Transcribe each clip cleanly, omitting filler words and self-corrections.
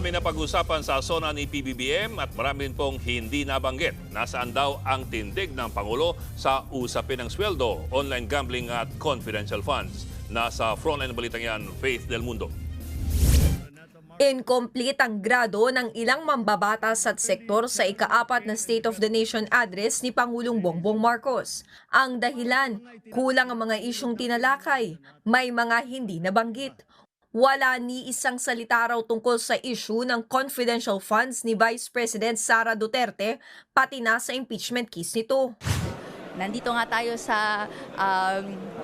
Marami na pag-usapan sa SONA ni PBBM at marami pong hindi nabanggit. Nasaan daw ang tindig ng Pangulo sa usapin ng sweldo, online gambling at confidential funds? Nasa frontline ng balitang yan, Faith Del Mundo. Incomplete ang grado ng ilang mambabatas at sektor sa ika-4 na State of the Nation address ni Pangulong Bongbong Marcos. Ang dahilan, kulang ang mga isyong tinalakay, may mga hindi nabanggit. Wala ni isang salita raw tungkol sa issue ng confidential funds ni Vice President Sara Duterte, pati na sa impeachment case nito. Nandito nga tayo sa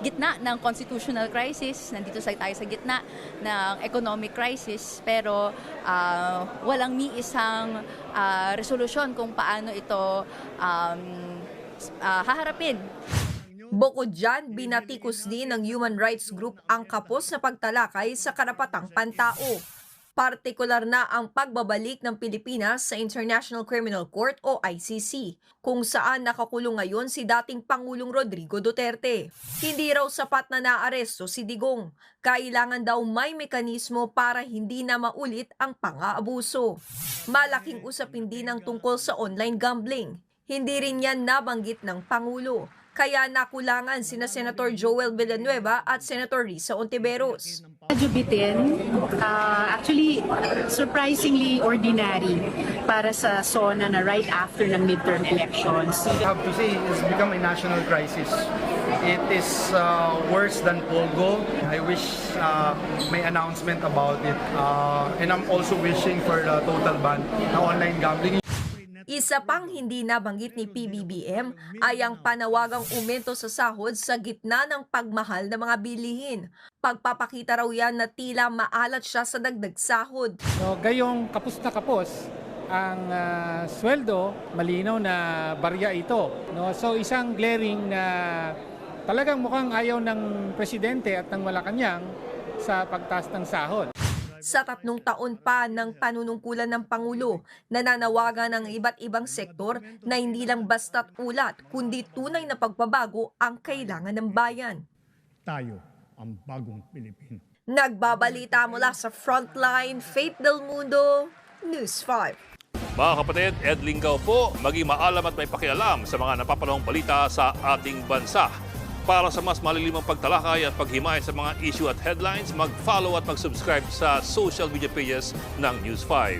gitna ng constitutional crisis, nandito tayo sa gitna ng economic crisis, pero walang ni isang resolusyon kung paano ito haharapin. Bukod dyan, binatikos din ng human rights group ang kapos na pagtalakay sa karapatang pantao. Partikular na ang pagbabalik ng Pilipinas sa International Criminal Court o ICC, kung saan nakakulong ngayon si dating Pangulong Rodrigo Duterte. Hindi raw sapat na naaresto si Digong. Kailangan daw may mekanismo para hindi na maulit ang pang-aabuso. Malaking usapin din ang tungkol sa online gambling. Hindi rin yan nabanggit ng Pangulo. Kaya nakulangan sina Senator Joel Villanueva at Senator Risa Ontiveros. Medyo bitin, actually surprisingly ordinary para sa SONA na right after ng midterm elections. I have to say it's become a national crisis. It is worse than Pogo. I wish may announcement about it. And I'm also wishing for the total ban ng online gambling. Isa pang hindi nabanggit ni PBBM ay ang panawagang umento sa sahod sa gitna ng pagmahal ng mga bilihin. Pagpapakita raw yan na tila maalat siya sa dagdag sahod. So, gayong kapos na kapos ang sweldo, malinaw na barya ito. No? So isang glaring na talagang mukhang ayaw ng presidente at ng Malacanang sa pagtaas ng sahod. Sa 3 taon pa ng panunungkulan ng Pangulo, nananawagan ng iba't ibang sektor na hindi lang basta't ulat, kundi tunay na pagbabago ang kailangan ng bayan. Tayo ang bagong Pilipino. Nagbabalita mula sa Frontline, Faith Del Mundo, News 5. Mga kapatid, Ed Lingaw po, maging maalam at may pakialam sa mga napapanahong balita sa ating bansa. Para sa mas malilimang pagtalakay at paghimay sa mga issue at headlines, mag-follow at mag-subscribe sa social media pages ng News 5.